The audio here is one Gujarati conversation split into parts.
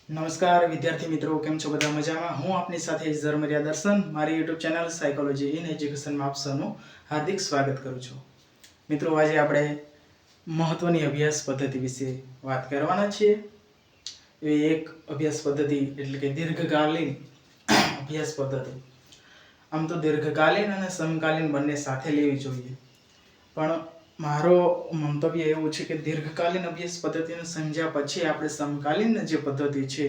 નમસ્કાર વિદ્યાર્થી મિત્રો, કેમ છો? બધા મજામાં? હું આપની સાથે ઝરમરિયા દર્શન મારી YouTube ચેનલ સાયકોલોજી ઇન એજ્યુકેશનમાં આપ સૌનું હાર્દિક સ્વાગત કરું છું. મિત્રો, આજે આપણે મહત્વની અભ્યાસ પદ્ધતિ વિશે વાત કરવાના છીએ. એ એક અભ્યાસ પદ્ધતિ એટલે કે દીર્ઘકાલીન અભ્યાસ પદ્ધતિ. આમ તો દીર્ઘકાલીન અને સમકાલીન બંને સાથે લેવી જોઈએ, પણ મારો મંતવ્ય એવું છે કે દીર્ઘકાલીન અભ્યાસ પદ્ધતિને સમજ્યા પછી આપણે સમકાલીન જે પદ્ધતિ છે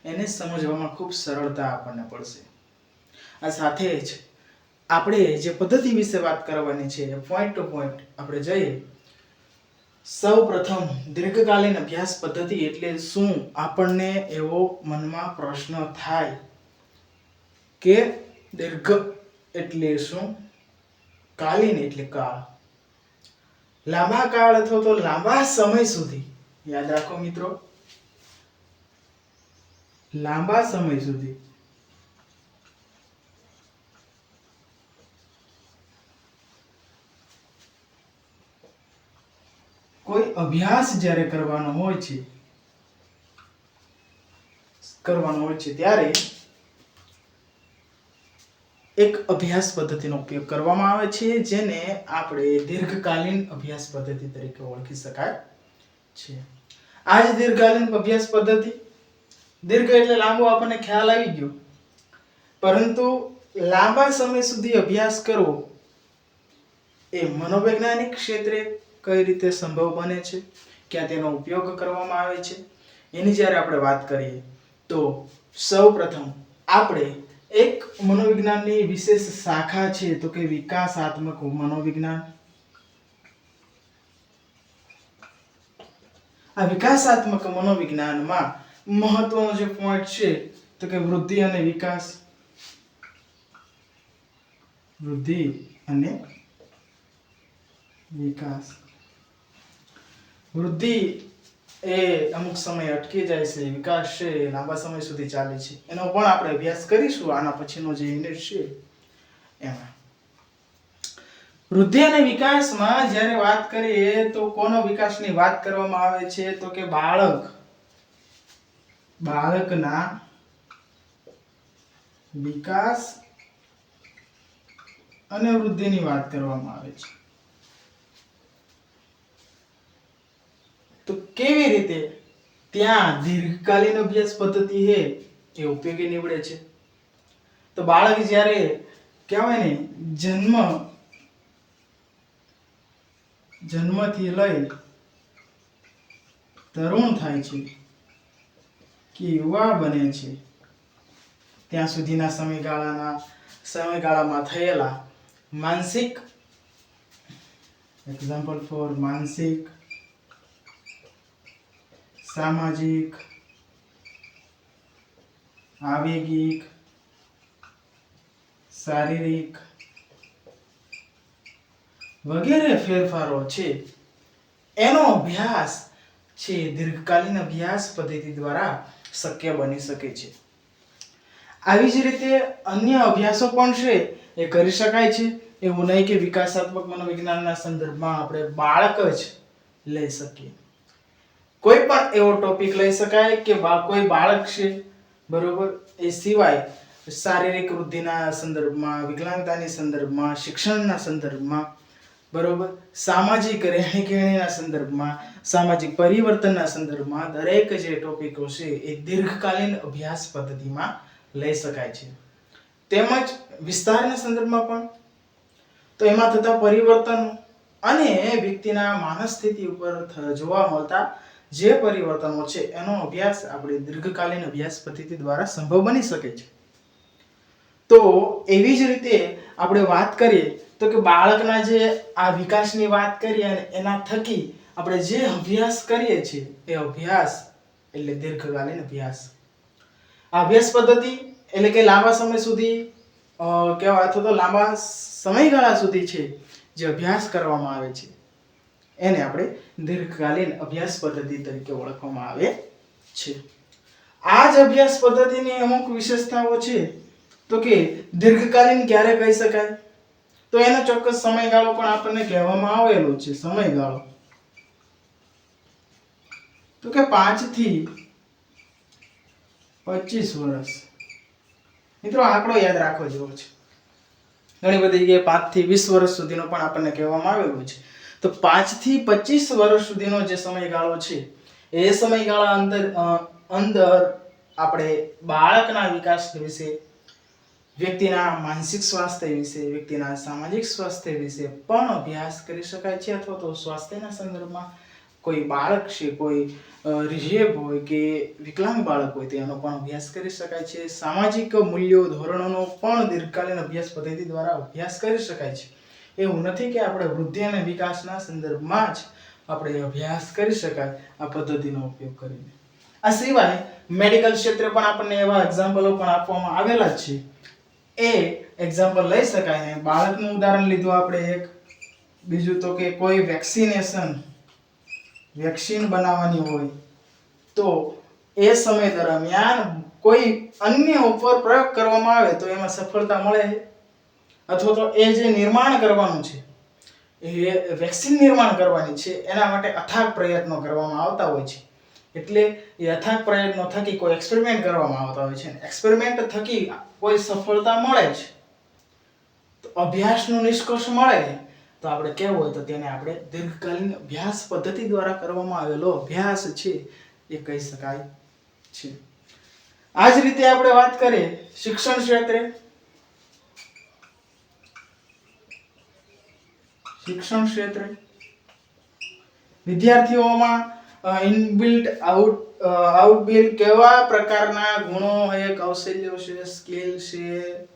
એને સમજવામાં ખૂબ સરળતા આપણને પડશે. આ સાથે જ આપણે જે પદ્ધતિ વિશે વાત કરવાની છે એ પોઈન્ટ ટુ પોઈન્ટ આપણે જઈએ. સૌપ્રથમ દીર્ઘકાલીન અભ્યાસ પદ્ધતિ એટલે શું? આપણને એવો મનમાં પ્રશ્ન થાય કે દીર્ઘ એટલે શું, કાલીન એટલે કાળ. લાંબા કાળ અથવા તો લાંબા સમય સુધી, યાદ રાખો મિત્રો, લાંબા સમય સુધી કોઈ અભ્યાસ જ્યારે કરવાનો હોય છે ત્યારે એક અભ્યાસ પદ્ધતિનો ઉપયોગ કરવામાં આવે છે જેને આપણે દીર્ઘકાલીન અભ્યાસ પદ્ધતિ તરીકે ઓળખી શકાય છે. આ જ દીર્ઘકાલીન અભ્યાસ પદ્ધતિ, દીર્ઘ એટલે લાંબો, આપણને ખ્યાલ આવી ગયો, પરંતુ લાંબા સમય સુધી અભ્યાસ કરવો એ મનોવૈજ્ઞાનિક ક્ષેત્રે કઈ રીતે સંભવ બને છે, ક્યાં તેનો ઉપયોગ કરવામાં આવે છે, એની જ્યારે આપણે વાત કરીએ તો સૌપ્રથમ આપણે એક મનોવિજ્ઞાનની વિશેષ શાખા છે તો કે વિકાસાત્મક મનોવિજ્ઞાન. આ વિકાસાત્મક મનોવિજ્ઞાનમાં મહત્વનો જે પોઈન્ટ છે તો કે વૃદ્ધિ અને વિકાસ. વૃદ્ધિ અને વિકાસ. વૃદ્ધિ એ અમુક સમય અટકી જાય છે, વિકાસ છે લાંબા સમય સુધી ચાલે છે. એનો પણ આપણે અભ્યાસ કરીશું આના પછીનો જે યુનિટ છે એમાં. વૃદ્ધિ અને વિકાસમાં જ્યારે વાત કરીએ તો કોનો વિકાસની વાત કરવામાં આવે છે તો કે બાળકના વિકાસ અને વૃદ્ધિની વાત કરવામાં આવે છે. તો કેવી રીતે ત્યાં દીર્ઘકાલીન અભ્યાસ પદ્ધતિ છે એ ઉપયોગી નીવડે છે? તો બાળક જ્યારે કહેવાય ને જન્મથી લઈ તરુણ થાય છે કે યુવા બને છે ત્યાં સુધીના સમયગાળામાં થયેલા માનસિક, એક્ઝામ્પલ ફોર માનસિક, સામાજિક, આવેગિક, શારીરિક વગેરે ફેરફારો છે એનો અભ્યાસ છે દીર્ઘકાલીન અભ્યાસ પદ્ધતિ દ્વારા શક્ય બની શકે છે. આવી જ રીતે અન્ય અભ્યાસો પણ છે એ કરી શકાય છે. એવું નહીં કે વિકાસાત્મક મનોવિજ્ઞાનના સંદર્ભમાં આપણે બાળક જ લઈ શકીએ. કોઈ પણ એવો ટોપિક લઈ શકાય કે કોઈ બાળક છે, બરોબર, એ સિવાય શારીરિક વૃદ્ધિના સંદર્ભમાં, વિકલાંગતાની સંદર્ભમાં, શિક્ષણના સંદર્ભમાં, બરોબર, સામાજિક રહેણીકરણીના સંદર્ભમાં, સામાજિક પરિવર્તનના સંદર્ભમાં દરેક જે ટોપિકો છે એ દીર્ઘકાલીન અભ્યાસ પદ્ધતિમાં લઈ શકાય છે. તેમજ વિસ્તારના સંદર્ભમાં પણ, તો એમાં થતા પરિવર્તનો અને વ્યક્તિના માનસ સ્થિતિ ઉપર જોવા મળતા જે પરિવર્તનો છે એનો અભ્યાસ આપણે દીર્ઘકાલીન અભ્યાસ પદ્ધતિ દ્વારા સંભવ બની શકે છે. તો એવી જ રીતે આપણે વાત કરીએ તો કે બાળકના જે આ વિકાસની વાત કરીએ અને એના થકી આપણે જે અભ્યાસ કરીએ છીએ એ અભ્યાસ એટલે દીર્ઘકાલીન અભ્યાસ. આ અભ્યાસ પદ્ધતિ એટલે કે લાંબા સમય સુધી કહેવાય અથવા તો લાંબા સમયગાળા સુધી છે જે અભ્યાસ કરવામાં આવે છે એને આપણે દીર્ઘકાલીન અભ્યાસ પદ્ધતિ તરીકે ઓળખવામાં આવે છે. આ જ અભ્યાસ પદ્ધતિની અમુક વિશેષતાઓ છે તો કે દીર્ઘકાલીન ક્યારે કહી શકાય? તો એનો ચોક્કસ સમયગાળો પણ આપણને કહેવામાં આવેલો છે. સમયગાળો તો કે 5 થી 25 વર્ષ. મિત્રો આંકડો યાદ રાખવો જેવો છે. ઘણી બધી જગ્યાએ 5 થી 20 વર્ષ સુધીનો પણ આપણને કહેવામાં આવેલું છે. તો 5 થી 25 વર્ષ સુધીનો જે સમયગાળો છે એ સમયગાળા અંદર આપણે બાળકના વિકાસ વિશે, વ્યક્તિના માનસિક સ્વાસ્થ્ય વિશે, વ્યક્તિના સામાજિક સ્વાસ્થ્ય વિશે પણ અભ્યાસ કરી શકાય છે. અથવા તો સ્વાસ્થ્યના સંદર્ભમાં કોઈ બાળક છે, કોઈ રિહેબ હોય કે વિકલાંગ બાળક હોય તેનો પણ અભ્યાસ કરી શકાય છે. સામાજિક મૂલ્યો, ધોરણોનો પણ દીર્ઘકાલીન અભ્યાસ પદ્ધતિ દ્વારા અભ્યાસ કરી શકાય છે. એવું નથી કે આપણે વૃદ્ધિ અને વિકાસના સંદર્ભમાં જ આપણે અભ્યાસ કરી શકાય આ પદ્ધતિનો ઉપયોગ કરીને. આ સિવાય મેડિકલ ક્ષેત્રે પણ આપણને એવા એક્ઝામ્પલો પણ આપવામાં આવેલા છે. એ એક્ઝામ્પલ લઈ શકાય ને બાળકનું ઉદાહરણ લીધું આપણે એક. બીજું તો કે કોઈ વેક્સિન બનાવવાની હોય તો એ સમય દરમિયાન કોઈ અન્ય ઉપર પ્રયોગ કરવામાં આવે તો એમાં સફળતા મળે, અથવા તો એ જે નિર્માણ કરવાનું છે, એ વેક્સિન નિર્માણ કરવાની છે, એના માટે અથાગ પ્રયત્નો કરવામાં આવતા હોય છે. એટલે એ અથાગ પ્રયત્નો થકી કોઈ એક્સપેરિમેન્ટ કરવામાં આવતા હોય છે. એક્સપેરિમેન્ટ થકી કોઈ સફળતા મળે છે તો અભ્યાસનો નિષ્કર્ષ મળે તો આપણે કેવું હોય તો તેને આપણે દીર્ઘકાલીન અભ્યાસ પદ્ધતિ દ્વારા કરવામાં આવેલો અભ્યાસ છે એ કહી શકાય છે. આ જ રીતે આપણે વાત કરીએ શિક્ષણ ક્ષેત્રે. શિક્ષણ ક્ષેત્રે વિદ્યાર્થીઓમાં ઇનબિલ્ટ આઉટબિલ્ટ કેવા પ્રકારના ગુણો છે, કૌશલ્યો છે, સ્કિલ છે,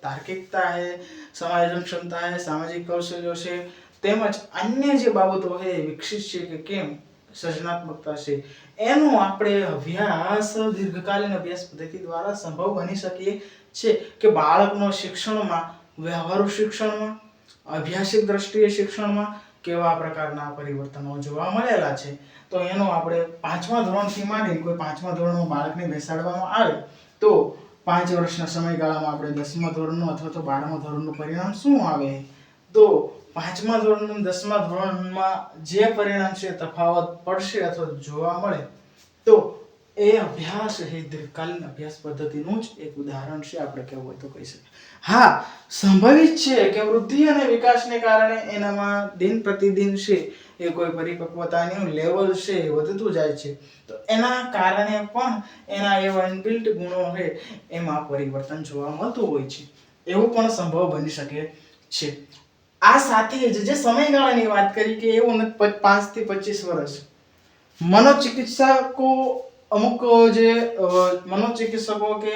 તાર્કિકતા છે, સમાયોજન ક્ષમતા છે, સામાજિક કૌશલ્યો છે, તેમજ અન્ય જે બાબતો છે વિકસિત છે કે કેમ, સર્જનાત્મકતા છે, એનો આપણે અભ્યાસ દીર્ઘકાલીન અભ્યાસ પદ્ધતિ દ્વારા સંભવ બની શકે છે કે બાળકનો શિક્ષણમાં, વ્યવહારુ શિક્ષણમાં, અભ્યાસિક દ્રષ્ટિએ શિક્ષણમાં કેવા પ્રકારના પરિવર્તનો જોવા મળેલા છે. તો એનો આપણે 5મા ધોરણથી માંડીને કોઈ 5મા ધોરણમાં બાળકને બેસાડવામાં આવે તો 5 વર્ષના સમયગાળામાં આપણે 10મા ધોરણનું અથવા તો 12મા ધોરણનું પરિણામ શું આવે, તો 5મા ધોરણ અને 10મા ધોરણમાં જે પરિણામ છે તફાવત પડશે અથવા જોવા મળે તો એ અભ્યાસ છે દીર્ઘકાલીન અભ્યાસ પદ્ધતિનું જ એક ઉદાહરણ છે, આપણે કહેવું હોય તો કહી શકાય. હા, સંભવિત છે કે વૃદ્ધિ અને વિકાસને કારણે એનામાં દિન પ્રતિદિન છે એ કોઈ પરિપક્વતાનું લેવલ છે વધતું જાય છે, તો એના કારણે પણ એના એવા ઇનબિલ્ટ ગુણો છે એમાં પરિવર્તન જોવા મળતું હોય છે. એવું પણ સંભવ બની શકે છે. આ સાથે જ જે સમયગાળાની વાત કરી કે એવું 5 થી 25 વર્ષ, મનોચિકિત્સકો અમુક જે મનોચિકિત્સકો કે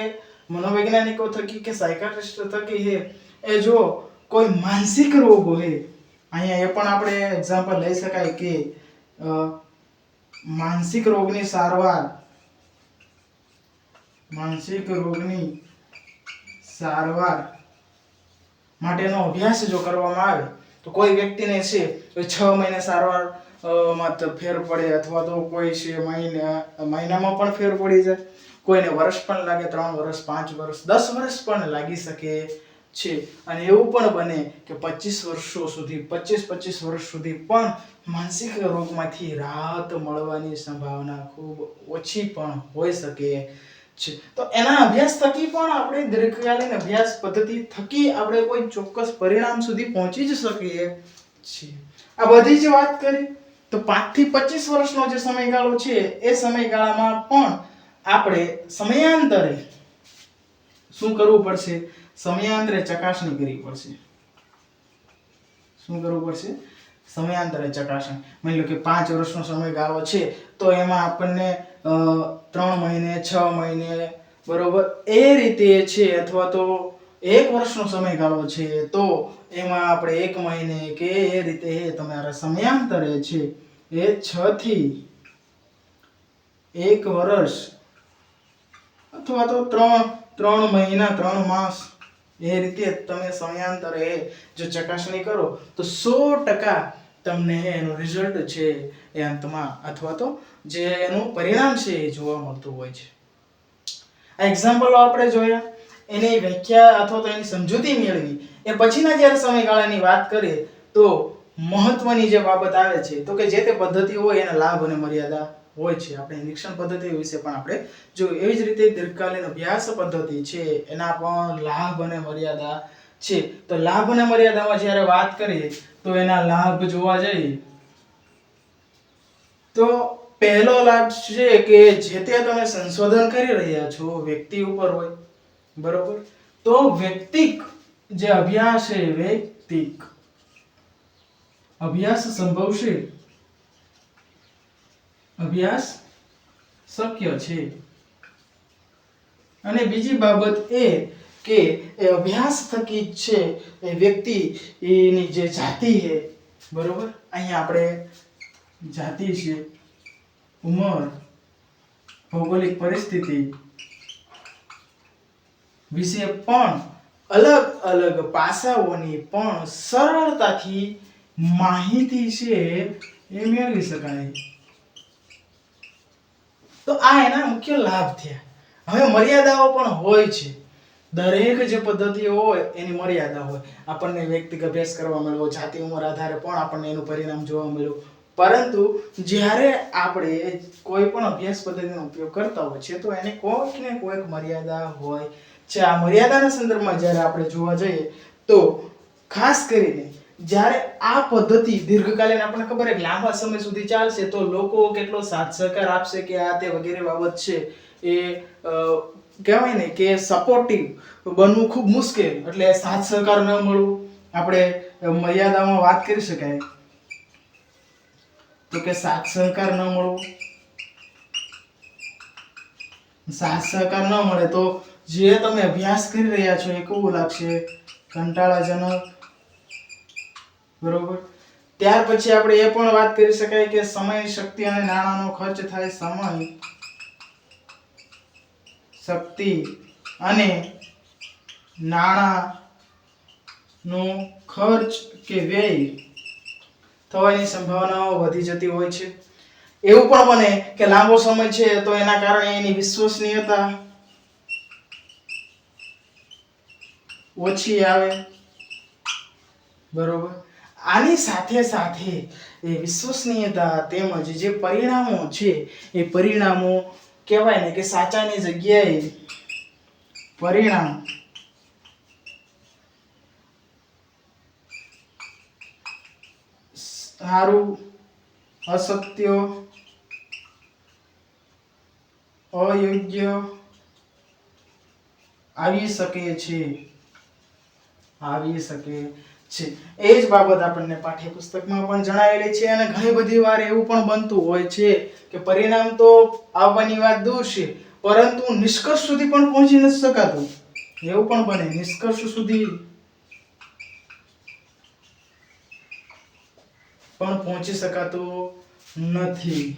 મનોવૈજ્ઞાનિકો થકી કે સાયકાટ્રિસ્ટ થકી છે એ જો કોઈ માનસિક રોગ હોય, અહીંયા એ પણ આપણે એક્ઝામ્પલ લઈ શકાય કે માનસિક રોગની સારવાર માટેનો અભ્યાસ જો કરવામાં આવે તો કોઈ વ્યક્તિને છે 6 મહિને સારવાર માં ફેર પડે, અથવા તો કોઈ છે મહિનામાં પણ ફેર પડી જાય, કોઈને વર્ષ પણ લાગે, 3 વર્ષ, 5 વર્ષ, 10 વર્ષ પણ લાગી શકે છે. અને એવું પણ બને કે 25 વર્ષ સુધી પણ માનસિક રોગમાંથી રાહત મળવાની સંભાવના ખૂબ ઓછી પણ હોઈ શકે છે. તો એના અભ્યાસ થકી પણ આપણે દીર્ઘકાલીન અભ્યાસ પદ્ધતિ થકી આપણે કોઈ ચોક્કસ પરિણામ સુધી પહોંચી જ શકીએ છીએ. આ બધી જ વાત કરી તો 5 થી 25 વર્ષનો જે સમયગાળો છે એ સમયગાળામાં પણ આપણે સમયાંતરે શું કરવું પડશે? સમયાંતરે ચકાસણી કરવી પડશે. શું કરવું પડશે? સમયાંતરે ચકાસણી. માની લો કે 5 વર્ષનો સમયગાળો છે તો એમાં આપણને 3 મહિને, 6 મહિને, બરોબર, એ રીતે છે, અથવા તો 1 વર્ષનો સમયગાળો છે તો એમાં આપણે 1 મહિને કે એ રીતે તમારા સમયાંતરે છે એ 6 થી 1 વર્ષ અથવા તો 3 મહિના, 3 માસ, એ રીતે તમે સમયાંતરે જો ચકાસણી કરો તો 100% તમને એનું રિઝલ્ટ છે એ અંતમાં અથવા તો જે એનું પરિણામ છે એ જોવા મળતું હોય છે. આ એક્ઝામ્પલો આપણે જોયા, એની વ્યાખ્યા અથવા તો એની સમજૂતી મેળવી, એ પછીના જ્યારે સમયગાળાની વાત કરીએ તો મહત્વની જે બાબત આવે છે તો કે જે તે પદ્ધતિ હોય એના લાભ અને મર્યાદા હોય છે. આપણે નિરીક્ષણ પદ્ધતિ વિશે પણ આપણે જોયું. એવી જ રીતે દીર્ઘકાલીન અભ્યાસ પદ્ધતિ છે એના પણ લાભ અને મર્યાદા છે. તો લાભ અને મર્યાદામાં જ્યારે વાત કરીએ તો એના લાભ જોવા જઈએ તો પહેલો લાભ છે કે જે તે તમે સંશોધન કરી રહ્યા છો વ્યક્તિ ઉપર હોય, બરોબર, તો વ્યક્તિક જે અભ્યાસ છે વૈયક્તિક અભ્યાસ સંભવશે, અભ્યાસ શક્ય છે. અને બીજી બાબત એ કે એ અભ્યાસ થકી છે એ વ્યક્તિ એની જે જાતિ છે, બરોબર, અહીંયા આપણે જાતિ છે, ઉંમર, ભૌગોલિક પરિસ્થિતિ વિશે પણ અલગ અલગ પાસાઓની પણ સરળતાથી માહિતી છે એ મેળવી શકાય. તો આ એના મુખ્ય લાભ થયા. હવે મર્યાદાઓ પણ હોય છે. દરેક જે પદ્ધતિઓ હોય એની મર્યાદા હોય. આપણને વ્યક્તિગત અભ્યાસ કરવા મળ્યો, જાતિ ઉંમર આધારે પણ આપણને એનું પરિણામ જોવા મળ્યું. પરંતુ જ્યારે આપણે કોઈ પણ અભ્યાસ પદ્ધતિનો ઉપયોગ કરતા હોય છે તો એને કોઈક ને કોઈક મર્યાદા હોય છે. આ મર્યાદાના સંદર્ભમાં જ્યારે આપણે જોવા જઈએ તો ખાસ કરીને જ્યારે આ પદ્ધતિ દીર્ઘકાલીન આપણને ખબર છે કે લાંબા સમય સુધી ચાલશે તો લોકો કેટલો સાથ સહકાર આપશે કે આ તે વગેરે બાબત છે એ કહેવાય ને કે સપોર્ટિવ બનવું ખૂબ મુશ્કેલ. એટલે સાથ સહકાર ન મળવું, આપણે મર્યાદામાં વાત કરી શકાય તો કે સાથ સહકાર ન મળવો, સાથ સહકાર ન મળે તો જે તમે અભ્યાસ કરી રહ્યા છો એ કેવું લાગશે? કંટાળાજનક, બરોબર. ત્યાર પછી આપણે એ પણ વાત કરી શકાય કે સમય, શક્તિ અને નાણાંનો ખર્ચ થાય. સમય, શક્તિ અને નાણાંનો ખર્ચ કે વ્યય થવાની સંભાવનાઓ વધી જતી હોય છે. એવું પણ બને કે લાંબો સમય છે તો એના કારણે એની વિશ્વસનીયતા ઓછી આવે, બરોબર. આની સાથે સાથે એ વિશ્વસનીયતા તેમજ જે પરિણામો છે એ પરિણામો કહેવાય ને કે સાચાની જગ્યાએ પરિણામ સારું, અસત્ય, અયોગ્ય આવી શકે છે, આવી શકે છે. એ જ બાબત આપણને પાઠ્યપુસ્તકમાં પણ જણાવેલી છે. અને ઘણી બધી વાર એવું પણ બનતું હોય છે કે પરિણામ તો આવવાની વાત દૂર છે પરંતુ નિષ્કર્ષ સુધી પણ પહોંચી નથી શકાતું. એવું પણ બને, નિષ્કર્ષ સુધી પણ પહોંચી શકાતું નથી.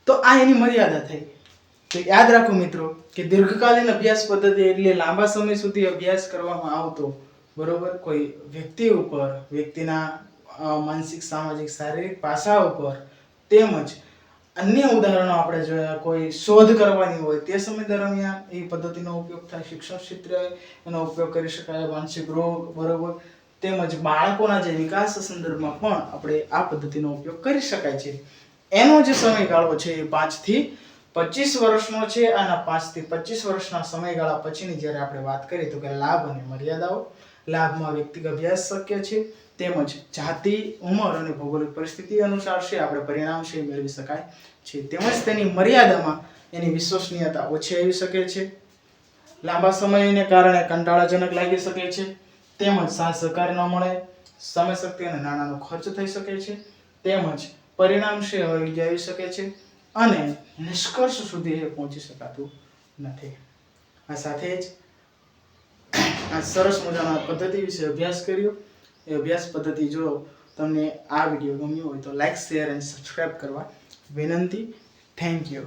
તો આ એની મર્યાદા થઈ. તો યાદ રાખો મિત્રો કે દીર્ઘકાલીન અભ્યાસ પદ્ધતિ એટલે લાંબા સમય સુધી અભ્યાસ કરવામાં આવતો, બરોબર, કોઈ વ્યક્તિ ઉપર, વ્યક્તિના માનસિક, સામાજિક, શારીરિક પાસા ઉપર, તેમજ અન્ય ઉદાહરણો આપણે જોયા, કોઈ શોધ કરવાની હોય તે સમય દરમિયાન એ પદ્ધતિનો ઉપયોગ થાય. શિક્ષણ ક્ષેત્રે એનો ઉપયોગ કરી શકાય. માનસિક રોગ, બરોબર, તેમજ બાળકોના જે વિકાસ સંદર્ભમાં પણ આપણે આ પદ્ધતિનો ઉપયોગ કરી શકાય છે. એનો જે સમયગાળો છે એ 5 થી 25 વર્ષનો છે. આના 5 થી 25 વર્ષના સમયગાળા પછીની જ્યારે આપણે વાત કરીએ તો કે લાભ અને મર્યાદાઓ. લાભમાં વ્યક્તિગત અભ્યાસ શક્ય છે, તેમજ જાતિ, ઉંમર અને ભૌગોલિક પરિસ્થિતિ અનુસાર છે આપણે પરિણામ છે મેળવી શકાય છે. તેમજ તેની મર્યાદામાં એની વિશ્વસનીયતા ઓછી આવી શકે છે, લાંબા સમયને કારણે કંટાળાજનક લાગી શકે છે, તેમજ સાથ સહકાર ન મળે, સમય, શક્તિ અને નાણાંનો ખર્ચ થઈ શકે છે, તેમજ પરિણામ છે અયોગ્ય આવી શકે છે અને નિષ્કર્ષ સુધી પહોંચી શકાતું નથી. આ સાથે જ આ સરસ મજાના પદ્ધતિ વિશે અભ્યાસ કર્યો. એ અભ્યાસ પદ્ધતિ જો તમને આ વિડીયો ગમ્યો હોય તો લાઈક, શેર અને સબસ્ક્રાઇબ કરવા વિનંતી. Thank you.